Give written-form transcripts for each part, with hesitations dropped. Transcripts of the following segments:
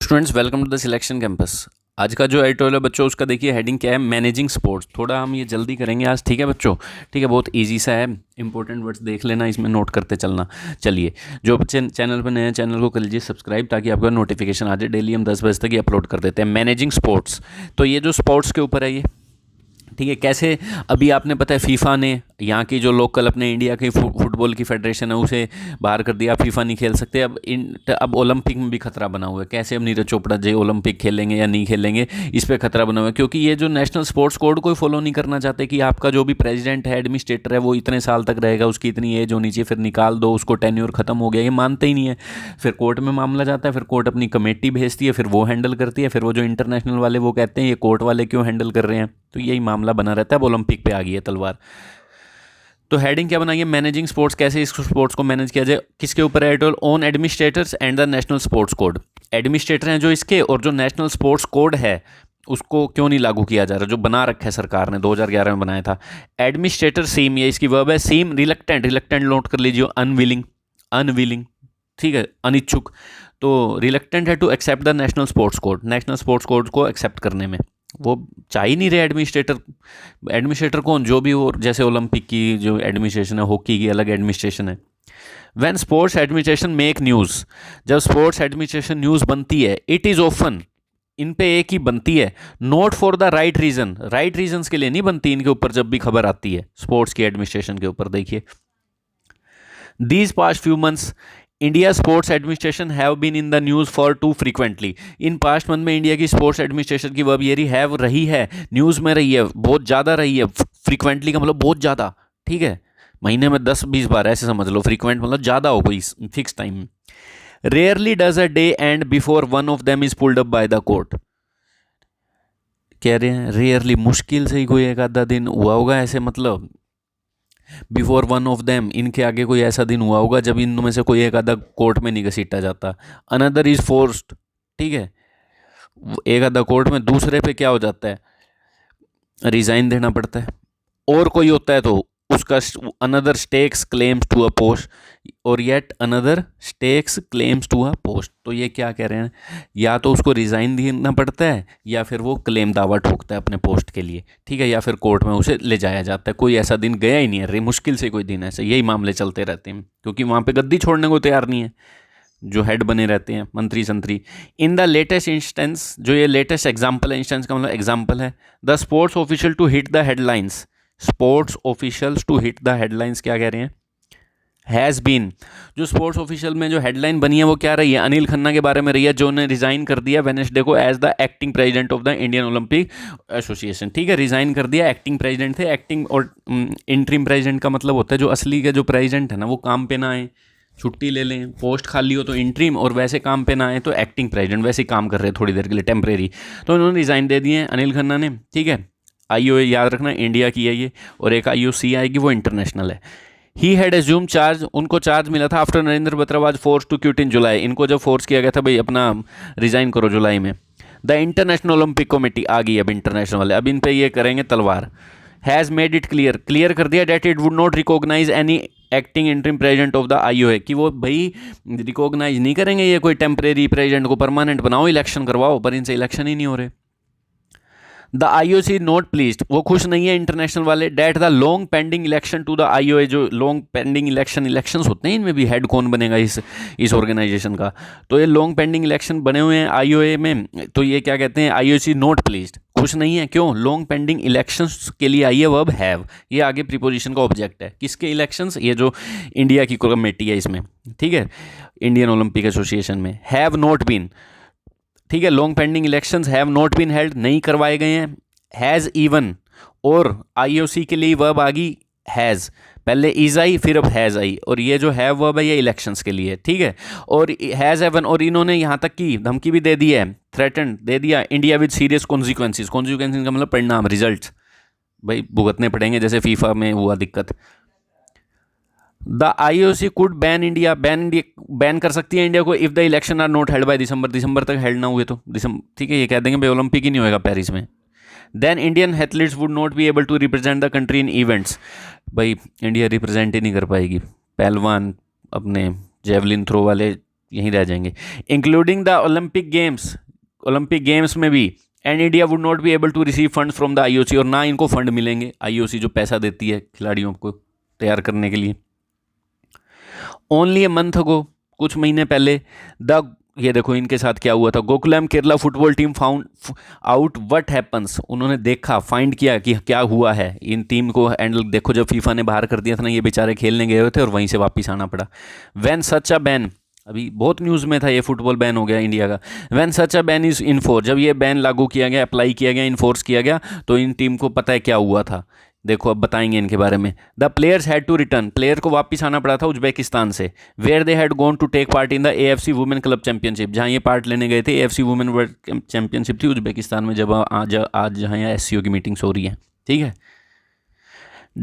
Students welcome to the selection campus. आज का जो एडिटोरियल है बच्चों, उसका देखिए हेडिंग क्या है, मैनेजिंग स्पोर्ट्स। थोड़ा हम ये जल्दी करेंगे आज, ठीक है बच्चों? ठीक है, बहुत इजी सा है, इंपॉर्टेंट वर्ड्स देख लेना, इसमें नोट करते चलना। चलिए, जो बच्चे चैनल पर नए हैं चैनल को कर लीजिए सब्सक्राइब, ताकि आपका नोटिफिकेशन आ जाए। डेली हम 10 बजे तक ये अपलोड कर देते हैं मैनेजिंग स्पोर्ट्स। तो ये जो स्पोर्ट्स के ऊपर है ये, ठीक है। कैसे अभी आपने पता है फीफा ने यहाँ की जो लोकल अपने इंडिया की फुटबॉल की फेडरेशन है उसे बाहर कर दिया। फीफा नहीं खेल सकते अब ओलंपिक में भी खतरा बना हुआ है। कैसे अब नीरज चोपड़ा जी ओलंपिक खेलेंगे या नहीं खेलेंगे, इस पर खतरा बना हुआ है, क्योंकि ये जो नेशनल स्पोर्ट्स कोड को फॉलो नहीं करना चाहते कि आपका जो भी प्रेसिडेंट है, एडमिनिस्ट्रेटर है, वो इतने साल तक रहेगा, उसकी इतनी एज होनी चाहिए, फिर निकाल दो उसको, टेन्योर खत्म हो गया। ये मानते ही नहीं है। फिर कोर्ट में मामला जाता है, फिर कोर्ट अपनी कमेटी भेजती है, फिर वो हैंडल करती है, फिर वो जो इंटरनेशनल वाले वो कहते हैं ये कोर्ट वाले क्यों हैंडल कर रहे हैं। तो यही मामला बना रहता है। अब ओलंपिक पे आ गई है तलवार। तो हेडिंग क्या बनाइए, मैनेजिंग स्पोर्ट्स। कैसे इस स्पोर्ट्स को मैनेज किया जाए, किसके ऊपर है? Own administrators and the national sports code. Administrator हैं जो इसके, और जो नेशनल स्पोर्ट्स कोड है उसको क्यों नहीं लागू किया जा रहा, जो बना रखा है सरकार ने 2011 में बनाया था। एडमिनिस्ट्रेटर सीम, ये इसकी वर्ब है, सीम रिलक्टेंट, रिलक्टेंट नोट कर लीजिए, अनविलिंग, अनविलिंग, ठीक है, अनिच्छुक। तो रिलक्टेंट है to accept the national sports code, national sports code को एक्सेप्ट करने में वो चाह ही नहीं रहे एडमिनिस्ट्रेटर। एडमिनिस्ट्रेटर कौन? जो भी वो, जैसे ओलंपिक की जो एडमिनिस्ट्रेशन है, हॉकी की अलग एडमिनिस्ट्रेशन है। When sports administration make news, जब स्पोर्ट्स एडमिनिस्ट्रेशन न्यूज़ बनती है, इट इज़ ऑफन, इन पे एक ही बनती है, not for the right reason, right reasons के लिए नहीं बनती इनके ऊपर। जब भी खबर आती है स्पोर्ट्स की एडमिनिस्ट्रेशन के ऊपर, देखिए these past few months India sports administration have been in the news for too frequently. In past month में इंडिया की स्पोर्ट्स एडमिनिस्ट्रेशन की वर्ब ये रही है, न्यूज़ में रही है, बहुत ज़्यादा रही है। फ्रीक्वेंटली का मतलब बहुत ज़्यादा, ठीक है, महीने में 10-20 बार ऐसे समझ लो। फ्रीक्वेंट मतलब ज़्यादा हो, कोई fix time. Rarely does a day and before one of them is pulled up by the court. कह रहे हैं रेयरली, मुश्किल से ही कोई एक आधा दिन हुआ होगा ऐसे, मतलब बिफोर वन ऑफ देम, इनके आगे कोई ऐसा दिन हुआ होगा जब इनमें से कोई एक आधा कोर्ट में नहीं घसीटा जाता। अनदर इज फोर्स्ड, ठीक है, एक आधा कोर्ट में, दूसरे पे क्या हो जाता है, रिजाइन देना पड़ता है। और कोई होता है तो उसका another stakes claims to a post, और yet another stakes claims to a post. तो ये क्या कह रहे हैं, या तो उसको रिज़ाइन देना पड़ता है, या फिर वो क्लेम दावा ठोकता है अपने पोस्ट के लिए, ठीक है, या फिर कोर्ट में उसे ले जाया जाता है। कोई ऐसा दिन गया ही नहीं है, मुश्किल से कोई दिन ऐसा, यही मामले चलते रहते हैं, क्योंकि वहाँ पे गद्दी छोड़ने को तैयार नहीं है जो हेड बने रहते हैं, मंत्री संतरी। इन द लेटेस्ट इंस्टेंस, जो ये लेटेस्ट एग्जाम्पल है, इंस्टेंस का मतलब एग्जाम्पल है, the sports official to hit the headlines, sports officials to hit the headlines, क्या कह रहे हैं, हैज़ बीन। जो स्पोर्ट्स ऑफिशियल में जो हेडलाइन बनी है वो क्या रही है, अनिल खन्ना के बारे में रही है, जो ने रिजाइन कर दिया वेडनेसडे को as the acting president of the Indian Olympic Association, ठीक है, रिजाइन कर दिया। एक्टिंग प्रेसिडेंट थे, एक्टिंग और इंटरिम प्रेसिडेंट का मतलब होता है जो असली के जो प्रेसिडेंट है ना वो काम पे ना आए, छुट्टी ले लें, पोस्ट खाली हो तो इंटरिम, और वैसे काम पे ना आए तो एक्टिंग प्रेसिडेंट, वैसे ही काम कर रहे हैं थोड़ी देर के लिए टेम्परेरी। तो उन्होंने रिजाइन दे दिए अनिल खन्ना ने, ठीक है। आईओए याद रखना इंडिया की है ये, और एक आईओसी आएगी वो इंटरनेशनल है। ही हैड एज्यूम चार्ज, उनको चार्ज मिला था after Narendra Batra was force to quit in July. इनको जब फोर्स किया गया था भाई अपना रिजाइन करो जुलाई में। द इंटरनेशनल ओलंपिक कमेटी आ गई अब, इंटरनेशनल वाले अब इन पे ये करेंगे तलवार। Has made it clear, clear कर दिया that it would not recognise any acting interim president of the IOA, कि वो भाई रिकॉग्नाइज नहीं करेंगे ये कोई टेम्परेरी प्रेसिडेंट को, परमानेंट बनाओ, इलेक्शन करवाओ, पर इनसे इलेक्शन ही नहीं हो रहे। द आईओसी नॉट प्लीज्ड, वो खुश नहीं है इंटरनेशनल वाले, that the long pending election to the IOA, जो लॉन्ग पेंडिंग इलेक्शंस होते हैं, इनमें भी हेड कौन बनेगा इस ऑर्गेनाइजेशन का, तो ये लॉन्ग पेंडिंग इलेक्शन बने हुए हैं आईओए में। तो ये क्या कहते हैं, आईओसी नॉट प्लीज्ड, खुश नहीं है, क्यों, लॉन्ग पेंडिंग इलेक्शंस के लिए आई है वर्ब हैव, ये आगे प्रीपोजिशन का ऑब्जेक्ट है, किसके इलेक्शंस, ये जो इंडिया की कमेटी है इसमें, ठीक है, इंडियन ओलंपिक एसोसिएशन में। हैव नॉट बीन, ठीक है, long pending elections have not been held, नहीं करवाए गए हैं। हैज़ इवन, और आईओसी के लिए वर्ब आ गई हैज़, पहले इज आई फिर अब हैज़ आई, और ये जो है वर्ब है ये इलेक्शंस के लिए, ठीक है। और हैज़ एवन, और इन्होंने यहाँ तक की धमकी भी दे दी है, थ्रेटन दे दिया, India with serious consequences, consequences का मतलब परिणाम, रिजल्ट भाई भुगतने पड़ेंगे, जैसे फीफा में हुआ दिक्कत। द आईओसी कुड बैन कर सकती है इंडिया को if the election are not held by दिसंबर तक हेल्ड ना हुए तो, दिसंबर, ठीक है, ये कह देंगे भाई ओलंपिक ही नहीं होएगा पेरिस में। Then Indian athletes would not be able to represent the country in events, भाई इंडिया रिप्रेजेंट ही नहीं कर पाएगी। पहलवान अपने जेवलिन थ्रो वाले यहीं रह जाएंगे। इंक्लूडिंग द ओलंपिक गेम्स में भी and India would not be able to receive funds from the IOC, और ना इनको फंड मिलेंगे, आईओसी जो पैसा देती है खिलाड़ियों को तैयार करने के लिए। ओनली ए मंथ अगो, कुछ महीने पहले, द ये देखो इनके साथ क्या हुआ था, Gokulam Kerala football team found out what happens, उन्होंने देखा, फाइंड किया कि क्या हुआ है इन टीम को। एंड देखो जब फीफा ने बाहर कर दिया था ना, ये बेचारे खेलने गए हुए थे और वहीं से वापस आना पड़ा। व्हेन सच अ बैन, अभी बहुत न्यूज़ में था ये फुटबॉल बैन हो गया इंडिया का। When such a ban is enforce, जब ये बैन लागू किया गया, अप्लाई किया गया, इन्फोर्स किया गया, तो इन टीम को पता है क्या हुआ था। देखो अब बताएंगे इनके बारे में। The players had to return, player को वापस आना पड़ा था उज्बेकिस्तान से, where they had gone to take part in the AFC women club championship, जहाँ ये पार्ट लेने गए थे। एएफसी वुमेन वर्ल्ड चैंपियनशिप थी उज्बेकिस्तान में, जब आज जहाँ यहाँ एससीओ की मीटिंग्स हो रही है, ठीक है।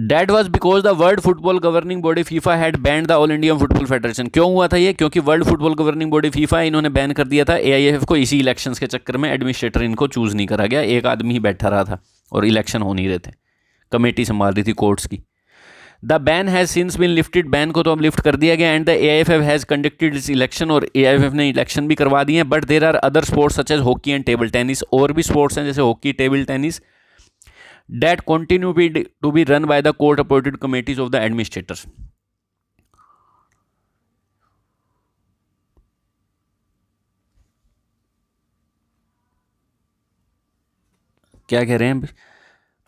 That was because the World Football Governing Body FIFA had banned the All India Football Federation। क्यों हुआ था ये? क्योंकि world football governing body FIFA इन्होंने बैन कर दिया था एआईएफ को, इसी इलेक्शंस के चक्कर में एडमिनिस्ट्रेटर इनको चूज नहीं करा गया, एक आदमी ही बैठा रहा था और इलेक्शन हो नहीं रहे थे, कमेटी संभाल रही थी कोर्ट्स की। The ban has since been lifted, ban को तो अब लिफ्ट कर दिया गया। And the AIF has conducted its election, और एआईएफ ने इलेक्शन भी करवा दिए हैं। But there are other sports such as hockey and table tennis, और भी स्पोर्ट्स हैं जैसे hockey, table tennis, that continue to be run by the court appointed committees of the administrators। क्या कह रहे हैं?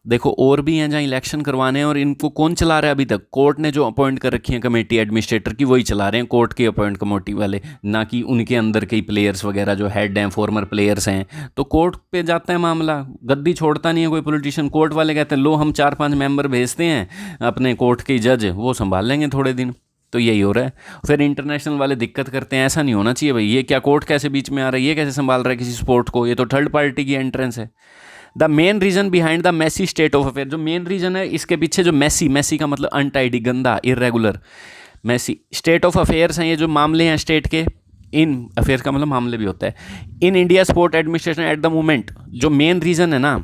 देखो और भी हैं जहाँ इलेक्शन करवाने हैं, और इनको कौन चला रहा है अभी तक? कोर्ट ने जो अपॉइंट कर रखी है कमेटी एडमिनिस्ट्रेटर की, वही चला रहे हैं, कोर्ट की अपॉइंट कमेटी वाले, ना कि उनके अंदर के प्लेयर्स वगैरह जो हेड हैं, फॉर्मर प्लेयर्स हैं। तो कोर्ट पे जाता है मामला, गद्दी छोड़ता नहीं है कोई पॉलिटिशियन। कोर्ट वाले कहते हैं लो हम 4-5 मेंबर भेजते हैं अपने कोर्ट के जज, वो संभाल लेंगे थोड़े दिन। तो यही हो रहा है। फिर इंटरनेशनल वाले दिक्कत करते हैं, ऐसा नहीं होना चाहिए भाई, ये क्या कोर्ट कैसे बीच में आ रहा है, ये कैसे संभाल रहा है किसी स्पोर्ट को, ये तो थर्ड पार्टी की एंट्रेंस है। The main reason behind the messy state of affair, जो मेन रीजन है इसके पीछे, जो मैसी का मतलब अनटाइडी, गंदा, irregular, messy state of affairs हैं, ये जो मामले हैं स्टेट के, इन अफेयर्स का मतलब मामले भी होता है, in India sport administration at the moment. जो मेन रीजन है ना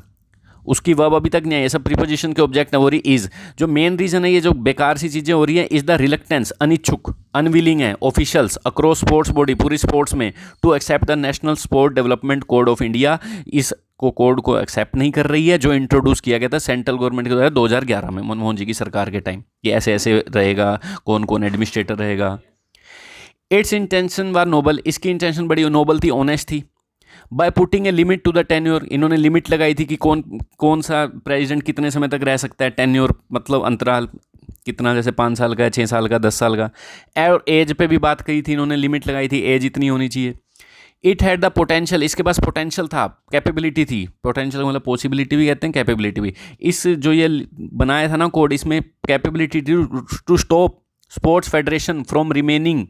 उसकी वर्ब अभी तक नहीं है, ये सब प्रीपोजिशन के ऑब्जेक्ट है, वो रही इज। जो मेन रीजन है, ये जो बेकार सी चीजें हो रही है, इज द रिलक्टेंस, अनिच्छुक, अनविलिंग है ऑफिशियल्स अक्रॉस स्पोर्ट्स बॉडी, पूरी स्पोर्ट्स में, to accept the national sport development code of India. इस को कोड को एक्सेप्ट नहीं कर रही है, जो इंट्रोड्यूस किया गया था सेंट्रल गवर्नमेंट के द्वारा 2011 में, मनमोहन जी की सरकार के टाइम, कि ऐसे ऐसे रहेगा, कौन कौन एडमिनिस्ट्रेटर रहेगा। इट्स इंटेंशन वार नोबल, इसकी इंटेंशन बड़ी नोबल थी, ऑनेस्ट थी। By putting a limit to the tenure, इन्होंने लिमिट लगाई थी कि कौन कौन सा प्रेसिडेंट कितने समय तक रह सकता है। टेन्योर मतलब अंतराल कितना, जैसे 5 साल का है, 6 साल का, 10 साल का। और एज पे भी बात कही थी इन्होंने, लिमिट लगाई थी, एज इतनी होनी चाहिए। इट हैड द पोटेंशियल, इसके पास पोटेंशियल था, कैपेबिलिटी थी। पोटेंशियल मतलब पॉसिबिलिटी भी कहते हैं, कैपेबिलिटी भी। इस जो ये बनाया था ना कोड, इसमें capability to stop sports federation from remaining,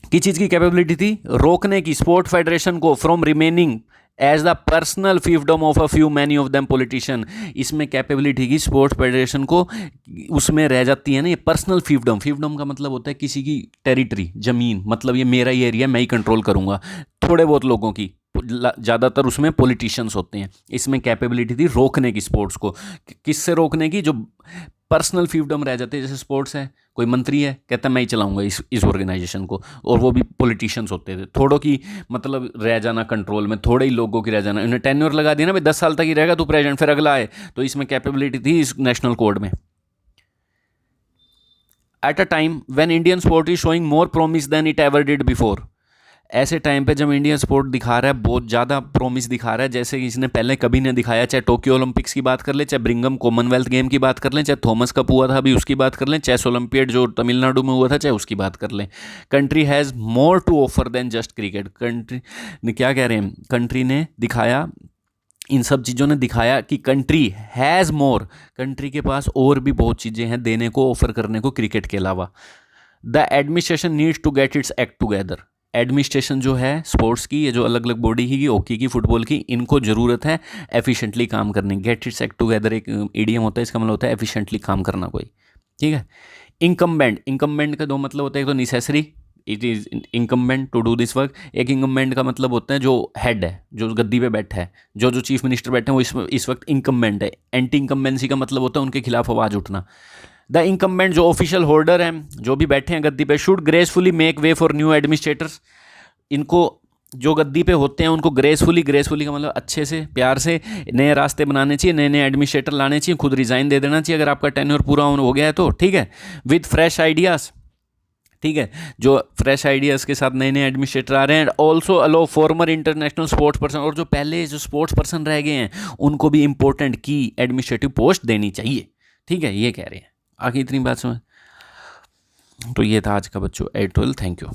किस चीज़ की कैपेबिलिटी थी? रोकने की स्पोर्ट फेडरेशन को from remaining as the personal fiefdom of a few many of them politician. इसमें कैपेबिलिटी की स्पोर्ट्स फेडरेशन को उसमें रह जाती है ना ये पर्सनल फीफडम। फीफडम का मतलब होता है किसी की टेरिटरी, जमीन, मतलब ये मेरा ही एरिया, मैं ही कंट्रोल करूंगा। थोड़े बहुत लोगों की, ज़्यादातर उसमें पॉलिटिशियंस होते हैं। इसमें कैपेबिलिटी थी रोकने की स्पोर्ट्स को। किससे रोकने की? जो पर्सनल फीफडम रह जाते हैं, जैसे स्पोर्ट्स है, कोई मंत्री है कहता है मैं ही चलाऊंगा इस ऑर्गेनाइजेशन को, और वो भी पॉलिटिशियंस होते थे। थोड़ों की मतलब रह जाना कंट्रोल में, थोड़े ही लोगों की रह जाना। इन्हें टेन्योर लगा दिया ना भाई, 10 साल तक ही रहेगा तू प्रेसिडेंट, फिर अगला आए। तो इसमें कैपेबिलिटी थी इस नेशनल कोड में। At a time when Indian sport is showing more promise than it ever did before, ऐसे टाइम पे जब इंडियन स्पोर्ट दिखा रहा है, बहुत ज़्यादा प्रॉमिस दिखा रहा है, जैसे इसने पहले कभी नहीं दिखाया। चाहे टोक्यो ओलंपिक्स की बात कर लें, चाहे ब्रिंगम कॉमनवेल्थ गेम की बात कर लें, चाहे थॉमस कप हुआ था अभी उसकी बात कर लें, चेस ओलंपियड जो तमिलनाडु में हुआ था, चाहे उसकी बात कर लें। Country has more to offer than just cricket. Country ने क्या कह रहे हैं? कंट्री ने दिखाया, इन सब चीज़ों ने दिखाया कि कंट्री हैज़ मोर, कंट्री के पास और भी बहुत चीज़ें हैं देने को, ऑफर करने को, क्रिकेट के अलावा। The administration needs to get its act together. Administration जो है स्पोर्ट्स की, ये जो अलग अलग बॉडी की, हॉकी की, फुटबॉल की, इनको ज़रूरत है एफिशिएंटली काम करने। गेट इट्स एक्ट टुगेदर एक ईडीएम होता है, इसका मतलब होता है एफिशिएंटली काम करना कोई, ठीक है। इनकम्बेंट, इनकम्बेंट का दो मतलब होता है, एक तो necessary, it is incumbent to do this work. एक इनकम्बेंट का मतलब होता है जो हेड है, जो गद्दी पे बैठा है, जो चीफ मिनिस्टर बैठे हैं, वो इस वक्त इनकम्बेंट है। एंटी इनकम्बेंसी का मतलब होता है उनके खिलाफ आवाज़ उठना। द इंकम्बेंट जो ऑफिशियल होल्डर हैं, जो भी बैठे हैं गद्दी पे, should gracefully make way for new administrators. इनको जो गद्दी पे होते हैं उनको ग्रेसफुली का मतलब अच्छे से, प्यार से नए रास्ते बनाने चाहिए, नए नए एडमिनिस्ट्रेटर लाने चाहिए, खुद रिज़ाइन दे देना चाहिए अगर आपका टेन्योर पूरा हो गया है तो, ठीक है, विद फ्रेश आइडियाज़, ठीक है, जो फ्रेश आइडियाज़ के साथ नए नए एडमिनिस्ट्रेटर आ रहे हैं। And also allow former international sports person, और जो पहले जो स्पोर्ट्स पर्सन रह गए हैं उनको भी इंपॉर्टेंट की एडमिनिस्ट्रेटिव पोस्ट देनी चाहिए, ठीक है, ये कह रहे हैं। आगे इतनी बात समझ, तो ये था आज का बच्चों 8-12। Thank you.